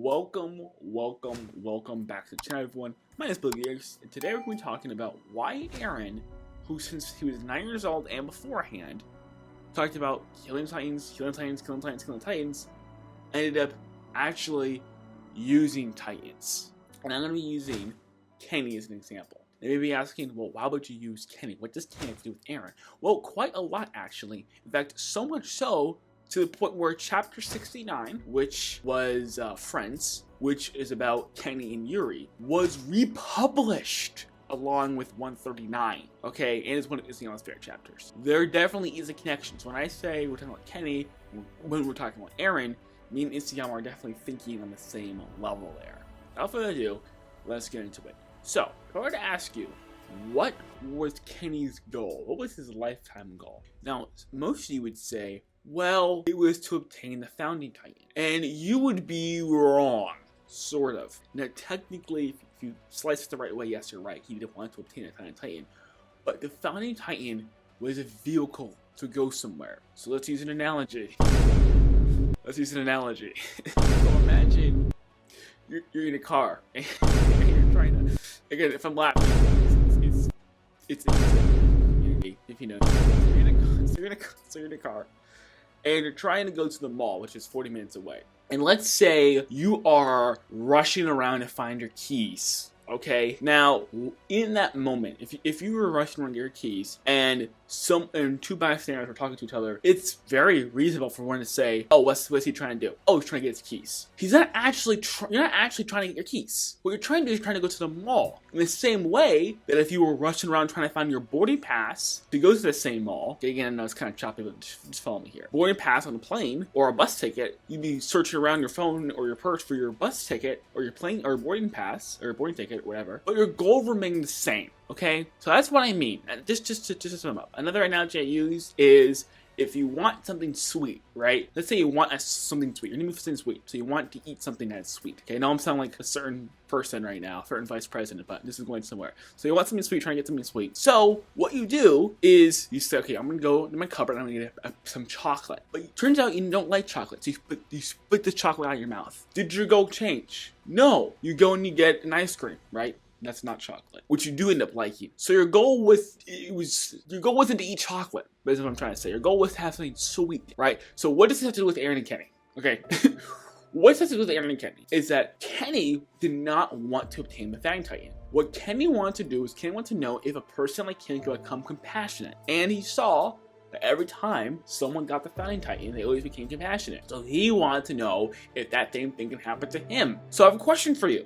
Welcome back to the channel, everyone. My name is BillGears, and today we're going to be talking about why Eren, who since he was 9 years old and beforehand, talked about killing Titans, ended up actually using Titans. And I'm going to be using Kenny as an example. They may be asking, well, why would you use Kenny? What does Kenny have to do with Eren? Well, quite a lot, actually. In fact, so much so, to the point where Chapter 69, which was Friends, which is about Kenny and Yuri, was republished along with 139, okay? And it's one of Isayama's favorite chapters. There definitely is a connection. So when I say we're talking about Kenny, when we're talking about Eren, me and Isayama are definitely thinking on the same level there. Without further ado, let's get into it. So, if I were to ask you, what was Kenny's goal? What was his lifetime goal? Now, most of you would say, well, it was to obtain the Founding Titan. And you would be wrong, sort of. Now, technically, if you slice it the right way, yes, you're right. He didn't want to obtain the Founding Titan. But the Founding Titan was a vehicle to go somewhere. So let's use an analogy. So imagine you're in a car and you're trying to, again, if I'm laughing, it's if you know. So you're in a car. And you're trying to go to the mall, which is 40 minutes away. And let's say you are rushing around to find your keys, okay? Now, in that moment, if you were rushing around your keys and two bystanders were talking to each other, it's very reasonable for one to say, oh, what's he trying to do? Oh, he's trying to get his keys. He's not actually, you're not actually trying to get your keys. What you're trying to do is trying to go to the mall. In the same way that if you were rushing around trying to find your boarding pass to go to the same mall, again, I know it's kind of choppy, but just follow me here. Boarding pass on a plane or a bus ticket, you'd be searching around your phone or your purse for your bus ticket or your plane or boarding pass or boarding ticket, whatever. But your goal remained the same. Okay, so that's what I mean. And just to sum up, another analogy I use is if you want something sweet, right? Let's say you want something sweet. You're gonna move something sweet, so you want to eat something that's sweet. Okay, now I'm sounding like a certain person right now, a certain vice president, but this is going somewhere. So you want something sweet, trying to get something sweet. So what you do is you say, okay, I'm gonna go to my cupboard and I'm gonna get some chocolate. But it turns out you don't like chocolate, so you spit the chocolate out of your mouth. Did your goal change? No. You go and you get an ice cream, right? That's not chocolate, which you do end up liking. So your goal wasn't to eat chocolate. That's what I'm trying to say. Your goal was to have something sweet, right? So what does this have to do with Eren and Kenny? Okay, what does this have to do with Eren and Kenny? Is that Kenny did not want to obtain the Founding Titan. What Kenny wanted to do is Kenny wanted to know if a person like Kenny could become compassionate, and he saw that every time someone got the Founding Titan, they always became compassionate. So he wanted to know if that same thing can happen to him. So I have a question for you.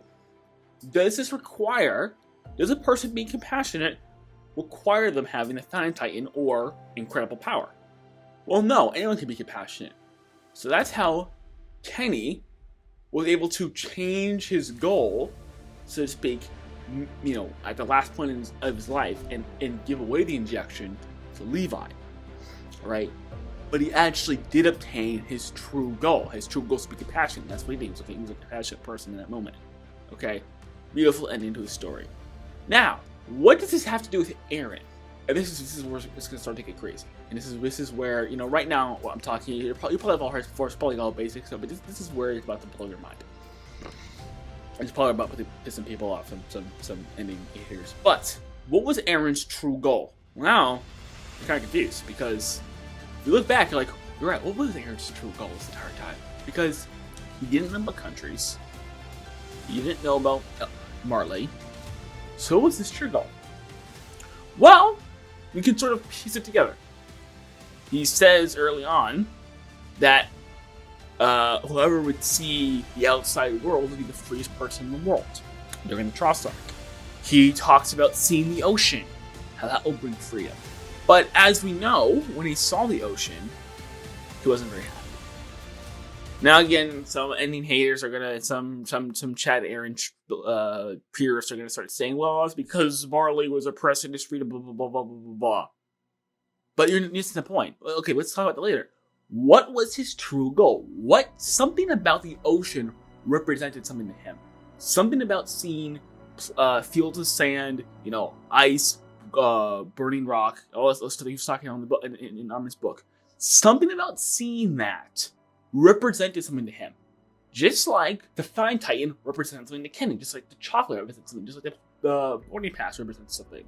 Does a person being compassionate require them having the Founding Titan or incredible power? Well, no, anyone can be compassionate. So that's how Kenny was able to change his goal, so to speak, you know, at the last point of his life and give away the injection to Levi, right? But he actually did obtain his true goal. His true goal is to be compassionate. That's what he means. Okay, he was a compassionate person in that moment. Okay? Beautiful ending to his story. Now, what does this have to do with Eren? And this is where it's going to start to get crazy. And this is where, you know, right now, what I'm talking, you probably have all heard before, it's probably all basic stuff, but this is where it's about to blow your mind. It's probably about pissing people off, some ending haters. But, what was Eren's true goal? Now, I'm kind of confused, because if you look back, you're like, you're right, what was Eren's true goal this entire time? Because he didn't know about countries, he didn't know about Marley. So what's his true goal? Well, we can sort of piece it together. He says early on that whoever would see the outside world would be the freest person in the world during the Trost arc. He talks about seeing the ocean, how that will bring freedom. But as we know, when he saw the ocean, he wasn't very happy. Now again, some ending haters are gonna, some Chad Eren purists are gonna start saying, well, it's because Marley was oppressing his freedom, blah blah blah blah blah blah blah. But you're missing the point. Okay, let's talk about that later. What was his true goal? Something about the ocean represented something to him. Something about seeing fields of sand, you know, ice, burning rock, all this stuff he was talking on in Armin's book. Something about seeing that represented something to him. Just like the Fine Titan represents something to Kennen, just like the chocolate represents something, just like the boarding pass represents something.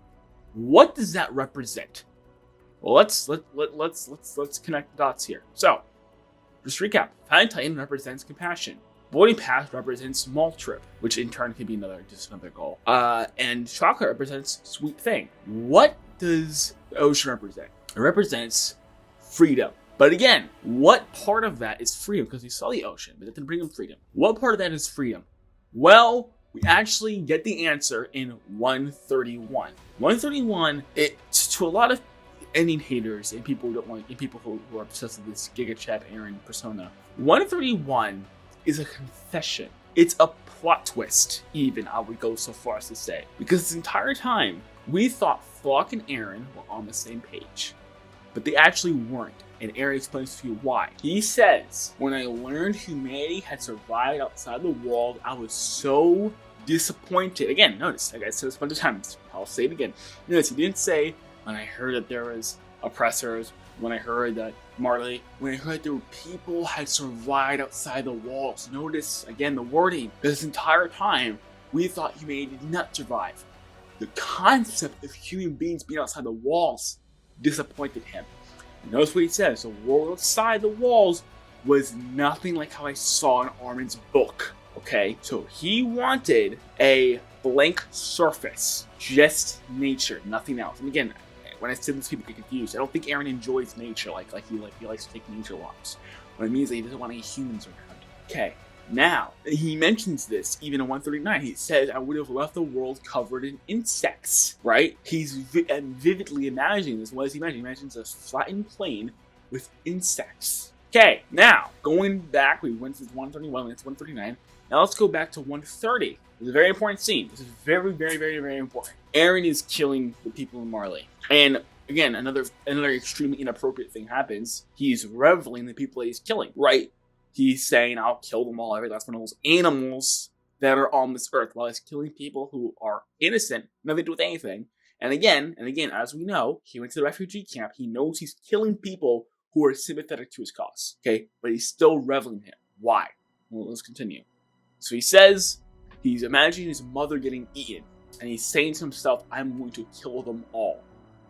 What does that represent? Well, let's connect the dots here. So, just recap. Fine Titan represents compassion. Boarding pass represents small trip, which in turn can be another goal. And chocolate represents sweet thing. What does the ocean represent? It represents freedom. But again, what part of that is freedom? Because we saw the ocean, but that didn't bring him freedom. What part of that is freedom? Well, we actually get the answer in 131. 131, to a lot of ending haters and people who don't want, and people who are obsessed with this GigaChad Eren persona. 131 is a confession. It's a plot twist, even, I would go so far as to say. Because this entire time, we thought Floch and Eren were on the same page. But they actually weren't, and Eren explains to you why. He says, when I learned humanity had survived outside the world, I was so disappointed. Again, notice, like I said this a bunch of times, I'll say it again. Notice, he didn't say, when I heard that there was oppressors, when I heard that Marley, when I heard there were people had survived outside the walls. Notice, again, the wording. This entire time, we thought humanity did not survive. The concept of human beings being outside the walls disappointed him. Notice what he says, the world outside the walls was nothing like how I saw in Armin's book. Okay, so he wanted a blank surface, just nature, nothing else. And again, when I say this, people get confused. I don't think Eren enjoys nature like he likes to take nature walks. What it means is that he doesn't want any humans around. Okay, now he mentions this even in 139. He says, "I would have left the world covered in insects." Right? He's vividly imagining this. What does he imagine? He imagines a flattened plain with insects. Okay, now going back, we went to 131. It's 139. Now let's go back to 130. It's a very important scene. This is very, very, very, very important. Eren is killing the people in Marley. And again, another extremely inappropriate thing happens. He's reveling the people that he's killing, right? He's saying, I'll kill them all, every last one of those animals that are on this earth, while he's killing people who are innocent, nothing to do with anything. And again, as we know, he went to the refugee camp. He knows he's killing people who are sympathetic to his cause, okay? But he's still reveling him. Why? Well, let's continue. So he says, he's imagining his mother getting eaten, and he's saying to himself, I'm going to kill them all.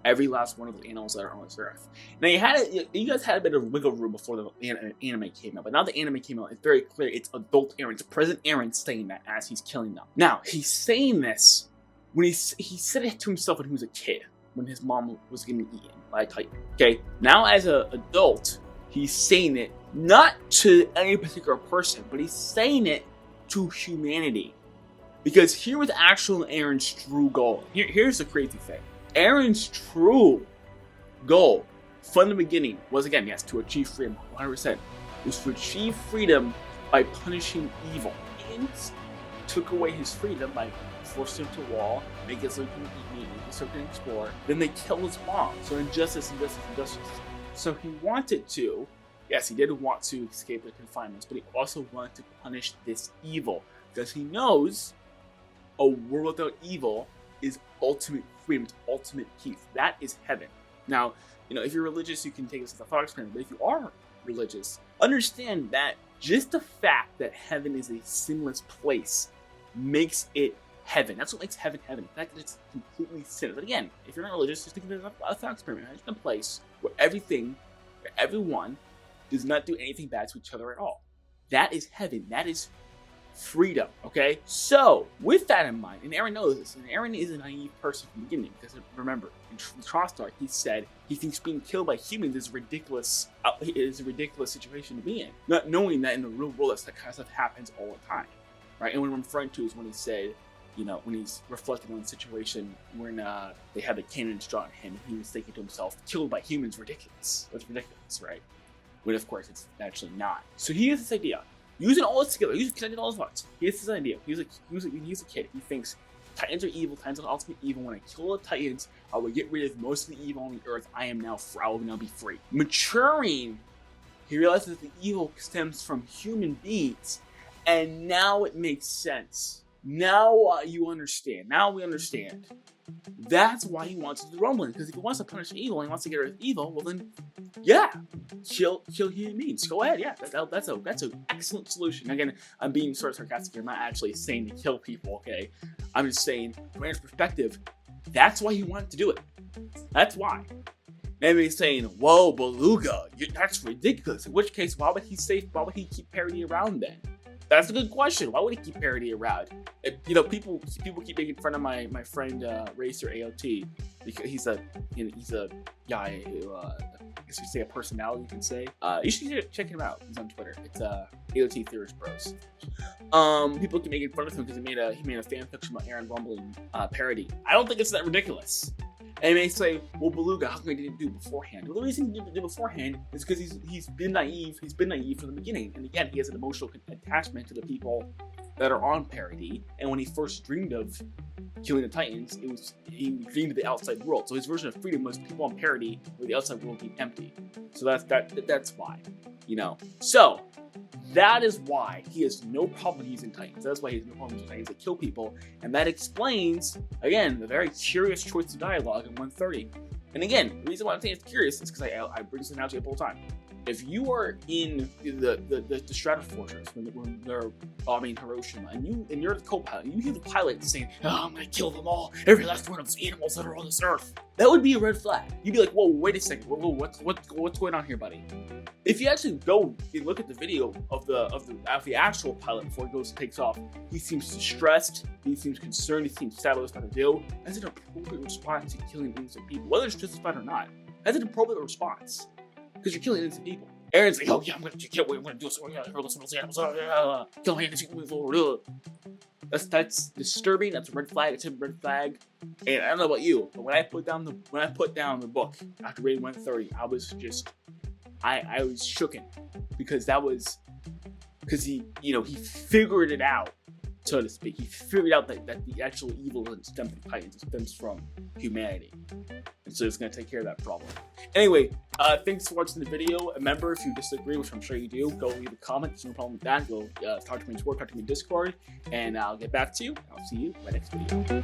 Every last one of the animals that are on this earth. Now, you guys had a bit of wiggle room before the anime came out, but now the anime came out, it's very clear it's adult Eren, it's present Eren saying that as he's killing them. Now, he's saying this when he said it to himself when he was a kid, when his mom was getting eaten by a Titan. Okay, now as an adult, he's saying it not to any particular person, but he's saying it to humanity. Because here was actual Eren's true goal. Here's the crazy thing. Eren's true goal from the beginning was, again, yes, to achieve freedom, 100%. Was to achieve freedom by punishing evil. And took away his freedom by forcing him to wall, make it so he can eat meat, make it so he can explore. Then they kill his mom. So injustice. So he wanted to, yes, he did want to escape the confinements, but he also wanted to punish this evil. Because he knows a world without evil is ultimate freedom, it's ultimate peace. That is heaven. Now, if you're religious, you can take this as a thought experiment, but if you are religious, understand that just the fact that heaven is a sinless place makes it heaven. That's what makes heaven heaven. The fact that it's completely sinless. But again, if you're not religious, just think of it as a thought experiment. Imagine a place where everyone does not do anything bad to each other at all. That is heaven. That is freedom, okay? So, with that in mind, and Eren knows this, and Eren is a naive person from the beginning, because remember, in Trostark, he said he thinks being killed by humans is a ridiculous situation to be in, not knowing that in the real world that kind of stuff happens all the time, right? And what I'm referring to is when he said, when he's reflecting on the situation when they had the cannons drawn at him, he was thinking to himself, killed by humans, ridiculous. That's ridiculous, right? When of course it's actually not. So he has this idea. Using all this together, connecting all his thoughts. He has this idea. He's a kid. He thinks Titans are evil. Titans are ultimate evil. When I kill the Titans, I will get rid of most of the evil on the earth. I will now be free. Maturing, he realizes that the evil stems from human beings, and now it makes sense. Now you understand. Now we understand That's why he wants to do rumbling, because if he wants to punish evil and he wants to get rid of evil, well then, yeah, kill human beings. Go ahead, yeah, that's an excellent solution. Again, I'm being sort of sarcastic here. I'm not actually saying to kill people, okay? I'm just saying, from Aaron's perspective, that's why he wanted to do it. That's why. Maybe he's saying, whoa, Beluga, that's ridiculous. In which case, why would he keep Parody around then? That's a good question. Why would he keep Parody around? People keep making fun of my friend Racer AOT because he's a guy who I guess you say a personality, you can say. You should check him out. He's on Twitter. It's AOT Theorist Bros. People keep making fun of him because he made a fan fiction about Aaron rumbling parody. I don't think it's that ridiculous. And they may say, well, Beluga, how come he didn't do it beforehand? Well, the reason he didn't do it beforehand is because he's been naive. He's been naive from the beginning. And again, he has an emotional attachment to the people that are on Parody. And when he first dreamed of killing the Titans, he dreamed of the outside world. So his version of freedom was people on Parody where the outside world would be empty. So that's why, So that is why he has no problem using Titans. That's why he has no problem using Titans to kill people. And that explains, again, the very curious choice of dialogue in 130. And again, the reason why I'm saying it's curious is because I bring this analogy up all the time. If you are in the Strata Fortress when they're bombing Hiroshima, and you're the co-pilot, and you hear the pilot saying, "Oh, I'm gonna kill them all, every last one of those animals that are on this earth," that would be a red flag. You'd be like, "Whoa, wait a second, whoa, what's going on here, buddy?" If you actually go and look at the video of the actual pilot before he takes off, he seems distressed, he seems concerned, he seems sad about what he's about to do. That's an appropriate response to killing innocent people, whether it's justified or not. That's an appropriate response. Because you're killing innocent people. Aaron's like, oh yeah, I'm gonna do this. Kill innocent people. That's disturbing. That's a red flag. It's a red flag. And I don't know about you, but when I put down the book after reading 130, I was just, I was shooken because he figured it out, so to speak. He figured out that the actual evil doesn't stem from Titans, it stems from humanity. And so it's going to take care of that problem. Anyway, thanks for watching the video. Remember, if you disagree, which I'm sure you do, go leave a comment. There's no problem with that. Go talk to me in Discord, talk to me in Discord, and I'll get back to you. I'll see you in my next video.